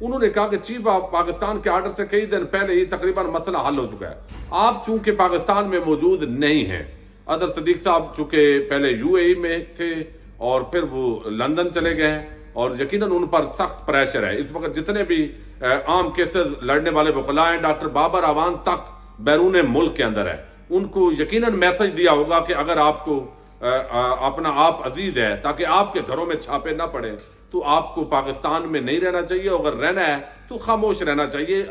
انہوں نے کہا کہ چیف آف پاکستان کے آرڈر سے کئی دن پہلے ہی تقریباً مسئلہ حل ہو چکا ہے، آپ چونکہ پاکستان میں موجود نہیں ہیں۔ اظہر صدیق صاحب چونکہ پہلے UAE میں تھے اور پھر وہ لندن چلے گئے ہیں، اور یقیناً ان پر سخت پریشر ہے اس وقت۔ جتنے بھی عام کیسز لڑنے والے وکلاء ہیں، ڈاکٹر بابر اعوان تک بیرون ملک کے اندر ہے، ان کو یقیناً میسج دیا ہوگا کہ اگر آپ کو اپنا آپ عزیز ہے تاکہ آپ کے گھروں میں چھاپے نہ پڑے تو آپ کو پاکستان میں نہیں رہنا چاہیے، اگر رہنا ہے تو خاموش رہنا چاہیے۔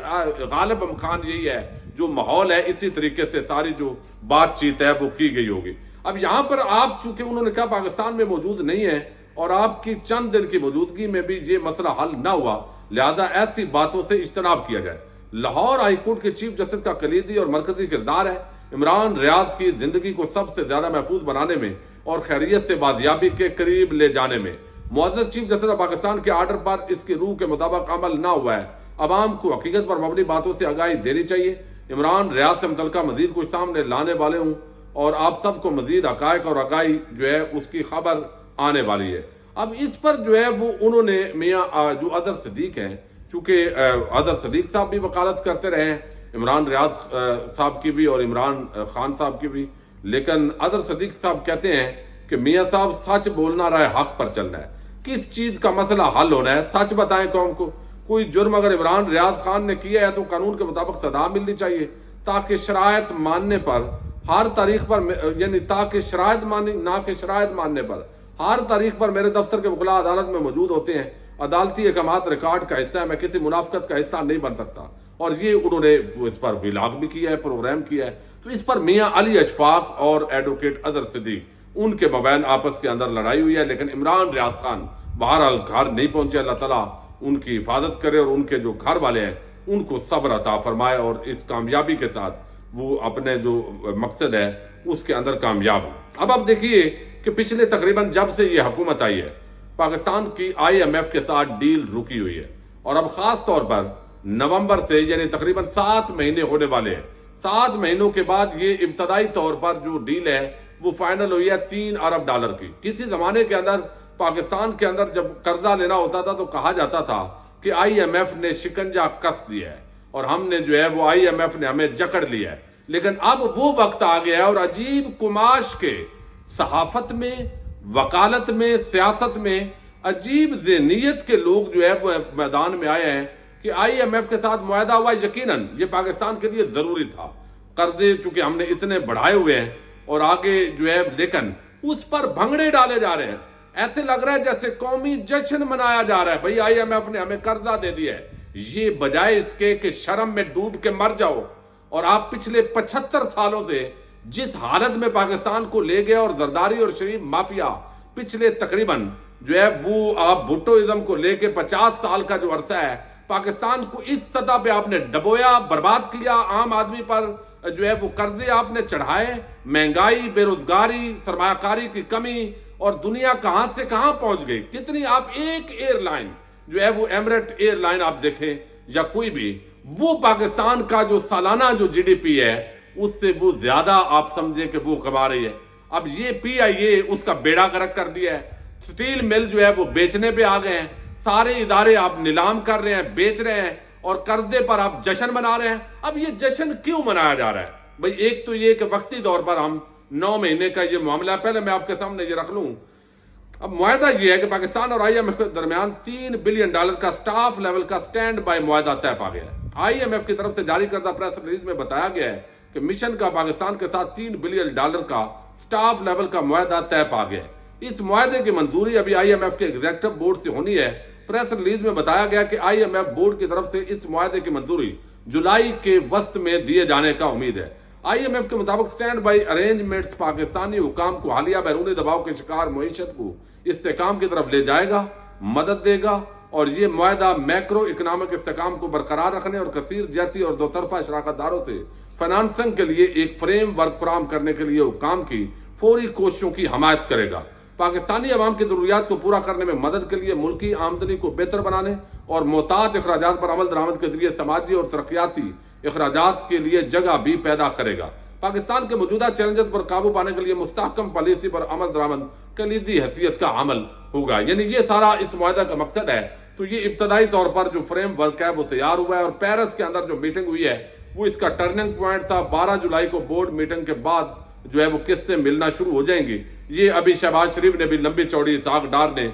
غالب امکان یہی ہے، جو ماحول ہے اسی طریقے سے ساری جو بات چیت ہے وہ کی گئی ہوگی۔ اب یہاں پر آپ چونکہ انہوں نے کہا پاکستان میں موجود نہیں ہے اور آپ کی چند دن کی موجودگی میں بھی یہ مسئلہ حل نہ ہوا، لہذا ایسی باتوں سے اجتناب کیا جائے۔ لاہور ہائی کورٹ کے چیف جسٹس کا کلیدی اور مرکزی کردار ہے عمران ریاض کی زندگی کو سب سے زیادہ محفوظ بنانے میں اور خیریت سے بازیابی کے قریب لے جانے میں۔ معزز چیف جسٹس آف پاکستان کے آرڈر پر اس کی روح کے مطابق عمل نہ ہوا ہے، عوام کو حقیقت پر مبنی باتوں سے آگاہی دینی چاہیے۔ عمران ریاض سے متعلقہ مزید کچھ سامنے لانے والے ہوں اور آپ سب کو مزید حقائق اور آگاہی جو ہے اس کی خبر آنے والی ہے۔ اب اس پر جو ہے وہ انہوں نے میاں جو اظہر صدیق ہیں، چونکہ اظہر صدیق صاحب بھی وکالت کرتے رہے ہیں عمران ریاض صاحب کی بھی اور عمران خان صاحب کی بھی، لیکن اظہر صدیق صاحب کہتے ہیں کہ میاں صاحب سچ بولنا رہے، حق پر چلنا ہے، کس چیز کا مسئلہ حل ہونا ہے سچ بتائیں قوم کو۔ کوئی جرم اگر عمران ریاض خان نے کیا ہے تو قانون کے مطابق سزا ملنی چاہیے، تاکہ شرائط ماننے پر ہر تاریخ پر تاکہ شرائط مانی نہ کہ شرائط ماننے پر ہر تاریخ پر میرے دفتر کے وکلاء عدالت میں موجود ہوتے ہیں، عدالتی احکامات ریکارڈ کا حصہ ہے، میں کسی منافقت کا حصہ نہیں بن سکتا۔ اور یہ انہوں نے اس پر ولاگ بھی کیا ہے، پروگرام کیا ہے۔ تو اس پر میاں علی اشفاق اور ایڈوکیٹ اظہر صدیق ان کے مابین آپس کے اندر لڑائی ہوئی ہے، لیکن عمران ریاض خان بہرحال گھر نہیں پہنچے۔ اللہ تعالیٰ ان کی حفاظت کرے اور ان کے جو گھر والے ہیں ان کو صبر عطا فرمائے اور اس کامیابی کے ساتھ وہ اپنے جو مقصد ہے اس کے اندر کامیاب ہو۔ اب آپ دیکھیے کہ پچھلے تقریباً جب سے یہ حکومت آئی ہے پاکستان کی IMF کے ساتھ ڈیل رکی ہوئی ہے، اور اب خاص طور پر نومبر سے یعنی تقریباً 7 مہینے ہونے والے ہیں۔ 7 مہینوں کے بعد یہ ابتدائی طور پر جو ڈیل ہے وہ فائنل ہوئی ہے $3 ارب کی۔ کسی زمانے کے اندر پاکستان کے اندر جب قرضہ لینا ہوتا تھا تو کہا جاتا تھا کہ IMF نے شکنجہ کس دیا ہے اور ہم نے جو ہے وہ IMF نے ہمیں جکڑ لیا ہے، لیکن اب وہ وقت آ گیا ہے اور عجیب کماش کے صحافت میں، وکالت میں، سیاست میں عجیب ذہنیت کے لوگ جو ہے وہ میدان میں آئے ہیں کہ IMF کے ساتھ معاہدہ ہوا، یقیناً یہ پاکستان کے لیے ضروری تھا، قرضے چونکہ ہم نے اتنے بڑھائے ہوئے ہیں اور آگے جو ہے، لیکن اس پر بھنگڑے ڈالے جا رہے ہیں۔ ایسے لگ رہا ہے جیسے قومی جشن منایا جا رہا ہے، بھئی IMF نے ہمیں قرضہ دے دیا ہے۔ یہ بجائے اس کے کہ شرم میں ڈوب کے مر جاؤ، اور آپ پچھلے 75 سالوں سے جس حالت میں پاکستان کو لے گئے اور زرداری اور شریف مافیا پچھلے تقریباً جو ہے وہ آپ بھٹوازم کو لے کے 50 سال کا جو عرصہ ہے پاکستان کو اس سطح پہ آپ نے ڈبویا، برباد کیا، عام آدمی پر جو ہے وہ قرضے آپ نے چڑھائے، مہنگائی، بے روزگاری، سرمایہ کاری کی کمی، اور دنیا کہاں سے کہاں پہنچ گئی۔ کتنی آپ ایک ایئر لائن جو ہے وہ ایمریٹ ایئر لائن آپ دیکھیں یا کوئی بھی، وہ پاکستان کا جو سالانہ جو GDP ہے اس سے وہ زیادہ آپ سمجھیں کہ وہ کما رہی ہے۔ اب یہ PIA اس کا بیڑا غرق کر دیا ہے، سٹیل مل جو ہے وہ بیچنے پہ آ گئے ہیں، سارے ادارے آپ نیلام کر رہے ہیں، بیچ رہے ہیں، اور قرضے پر آپ جشن منا رہے ہیں۔ اب یہ جشن کیوں منایا جا رہا ہے؟ بھئی ایک تو یہ کہ وقتی طور پر ہم 9 مہینے کا یہ معاملہ ہے، پہلے میں آپ کے سامنے یہ رکھ لوں۔ اب معاہدہ یہ ہے کہ پاکستان اور IMF کے درمیان $3 بلین کا سٹاف لیول کا سٹینڈ بائی معاہدہ طے پا گیا ہے۔ IMF کی طرف سے جاری کردہ پریس ریلیز میں بتایا گیا ہے کہ مشن کا پاکستان کے ساتھ $3 بلین کا سٹاف لیول کا معاہدہ طے پا گیا ہے۔ اس معاہدے کی منظوری ابھی IMF کے ایگزیکٹو بورڈ سے ہونی ہے۔ پریس ریلیز میں بتایا گیا کہ IMF بورڈ کی طرف سے اس معاہدے کی منظوری جولائی کے وسط میں دیے جانے کا امید ہے۔ IMF کے مطابق سٹینڈ بائی ارینجمنٹس پاکستانی حکام کو حالیہ بیرونی دباؤ کے شکار معیشت کو استحکام کی طرف لے جائے گا، مدد دے گا، اور یہ معاہدہ میکرو اکنامک استحکام کو برقرار رکھنے اور کثیر جہتی اور دو طرفہ شراکت داروں سے فنانسنگ کے لیے ایک فریم ورک فراہم کرنے کے لیے حکام کی فوری کوششوں کی حمایت کرے گا۔ پاکستانی عوام کی ضروریات کو پورا کرنے میں مدد کے لیے ملکی آمدنی کو بہتر بنانے اور محتاط اخراجات پر عمل درآمد کے ذریعے سماجی اور ترقیاتی اخراجات کے لیے جگہ بھی پیدا کرے گا۔ پاکستان کے موجودہ چیلنجز پر قابو پانے کے لیے مستحکم پالیسی پر عمل درآمد کلیدی حیثیت کا عمل ہوگا۔ یعنی یہ سارا اس معاہدہ کا مقصد ہے۔ تو یہ ابتدائی طور پر جو فریم ورک ہے وہ تیار ہوا ہے، اور پیرس کے اندر جو میٹنگ ہوئی ہے وہ اس کا ٹرننگ پوائنٹ تھا۔ 12 جولائی کو بورڈ میٹنگ کے بعد جو ہے وہ قسطیں ملنا شروع ہو جائیں گی۔ یہ ابھی شہباز شریف نے بھی لمبی چوڑی، اسحاق ڈار نے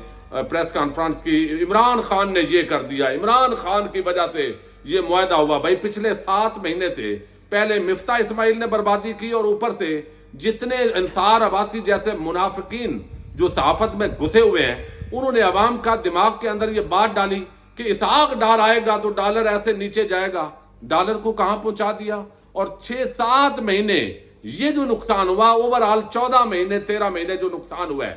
پریس کانفرنس کی، عمران خان نے یہ کر دیا، عمران خان کی وجہ سے یہ معاہدہ ہوا۔ بھائی پچھلے 7 مہینے سے پہلے مفتاح اسماعیل نے بربادی کی، اور اوپر سے جتنے انصار عباسی جیسے منافقین جو صحافت میں گھسے ہوئے ہیں، انہوں نے عوام کا دماغ کے اندر یہ بات ڈالی کہ اسحاق ڈار آئے گا تو ڈالر ایسے نیچے جائے گا۔ ڈالر کو کہاں پہنچا دیا، اور 6-7 مہینے یہ جو نقصان ہوا، اوورآل 14 مہینے 13 مہینے جو نقصان ہوا ہے،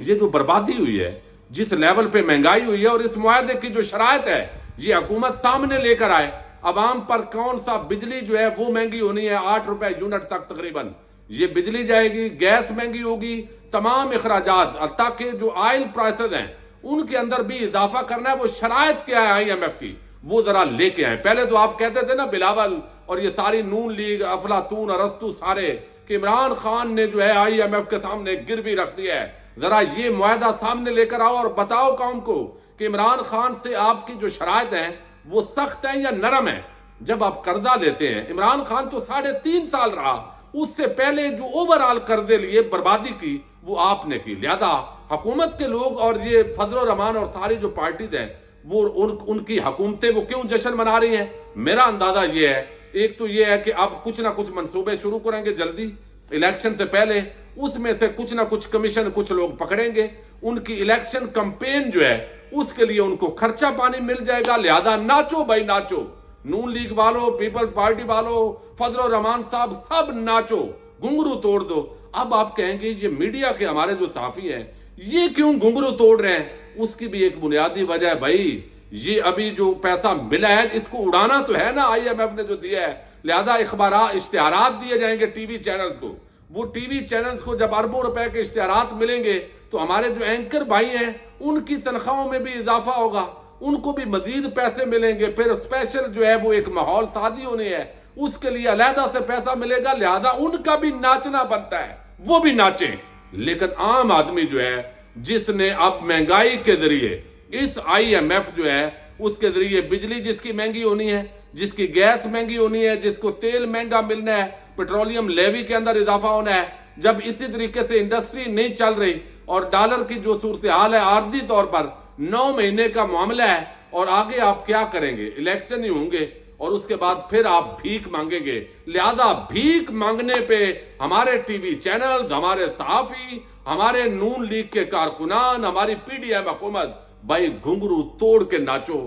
یہ جو بربادی ہوئی ہے، جس لیول پہ مہنگائی ہوئی ہے، اور اس معاہدے کی جو شرائط ہے یہ حکومت سامنے لے کر آئے۔ عوام پر کون سا بجلی جو ہے وہ مہنگی ہونی ہے 8 روپے یونٹ تک تقریباً یہ بجلی جائے گی، گیس مہنگی ہوگی، تمام اخراجات، حتیٰ کہ جو آئل پرائسز ہیں ان کے اندر بھی اضافہ کرنا ہے۔ وہ شرائط کیا ہے IMF کی، وہ ذرا لے کے آئے۔ پہلے تو آپ کہتے تھے نا بلاول اور یہ ساری نون لیگ، افلاطون، ارسطو سارے، کہ عمران خان نے جو ہے IMF کے سامنے گروی رکھ دیا ہے۔ ذرا یہ معاہدہ سامنے لے کر آؤ اور بتاؤ قوم کو کہ عمران خان سے آپ کی جو شرائط ہیں وہ سخت ہیں یا نرم ہیں۔ جب آپ قرضہ لیتے ہیں، عمران خان تو 3.5 سال رہا، اس سے پہلے جو اوورآل قرضے لیے، بربادی کی، وہ آپ نے کی۔ لہذا حکومت کے لوگ اور یہ فضل الرحمان اور ساری جو پارٹیز ہیں وہ ان کی حکومتیں وہ کیوں جشن منا رہی ہیں؟ میرا اندازہ یہ ہے، ایک تو یہ ہے کہ اب کچھ نہ کچھ منصوبے شروع کریں گے جلدی الیکشن سے پہلے، اس میں سے کچھ نہ کچھ کمیشن کچھ لوگ پکڑیں گے، ان کی الیکشن کمپین جو ہے اس کے لیے ان کو خرچہ پانی مل جائے گا۔ لہذا ناچو بھائی ناچو، نون لیگ والوں، پیپلز پارٹی والوں، فضل الرحمان صاحب، سب ناچو، گھنگرو توڑ دو۔ اب آپ کہیں گے یہ میڈیا کے ہمارے جو صحافی ہیں یہ کیوں گھنگرو توڑ رہے ہیں؟ اس کی بھی ایک بنیادی وجہ ہے بھائی، یہ ابھی جو پیسہ ملا ہے اس کو اڑانا تو ہے نا IMF نے جو دیا ہے، لہذا اشتہارات دیے جائیں گے ٹی وی چینلز کو۔ وہ ٹی وی چینلز کو جب اربوں روپے کے اشتہارات ملیں گے تو ہمارے جو اینکر بھائی ہیں ان کی تنخواہوں میں بھی اضافہ ہوگا، ان کو بھی مزید پیسے ملیں گے۔ پھر اسپیشل جو ہے وہ ایک ماحول سازی ہونی ہے، اس کے لیے علیحدہ سے پیسہ ملے گا، لہذا ان کا بھی ناچنا بنتا ہے، وہ بھی ناچیں۔ لیکن عام آدمی جو ہے جس نے اب مہنگائی کے ذریعے اس IMF جو ہے اس کے ذریعے بجلی جس کی مہنگی ہونی ہے، جس کی گیس مہنگی ہونی ہے، جس کو تیل مہنگا ملنا ہے، پیٹرولیم لیوی کے اندر اضافہ ہونا ہے، جب اسی طریقے سے انڈسٹری نہیں چل رہی اور ڈالر کی جو صورتحال ہے عارضی طور پر 9 مہینے کا معاملہ ہے، اور آگے آپ کیا کریں گے؟ الیکشن ہی ہوں گے اور اس کے بعد پھر آپ بھیک مانگیں گے۔ لہذا بھیک مانگنے پہ ہمارے ٹی وی چینلز، ہمارے صحافی، ہمارے نون لیگ کے کارکنان، ہماری PDM حکومت، بھائی گھنگرو توڑ کے ناچو،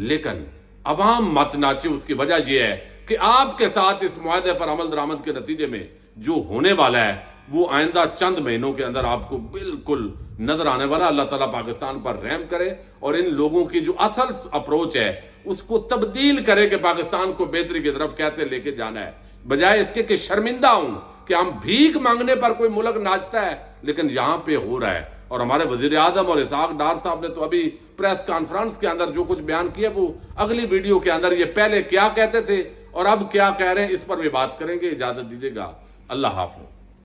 لیکن عوام مت ناچے۔ اس کی وجہ یہ ہے کہ آپ کے ساتھ اس معاہدے پر عمل درآمد کے نتیجے میں جو ہونے والا ہے وہ آئندہ چند مہینوں کے اندر آپ کو بالکل نظر آنے والا۔ اللہ تعالیٰ پاکستان پر رحم کرے اور ان لوگوں کی جو اصل اپروچ ہے اس کو تبدیل کرے کہ پاکستان کو بہتری کی طرف کیسے لے کے جانا ہے، بجائے اس کے کہ شرمندہ ہوں کہ ہم بھیک مانگنے پر کوئی ملک ناچتا ہے، لیکن یہاں پہ ہو رہا ہے۔ اور ہمارے وزیر اعظم اور اسحاق ڈار صاحب نے تو ابھی پریس کانفرنس کے اندر جو کچھ بیان کیا، وہ اگلی ویڈیو کے اندر یہ پہلے کیا کہتے تھے اور اب کیا کہہ رہے ہیں اس پر بھی بات کریں گے۔ اجازت دیجیے گا، اللہ حافظ۔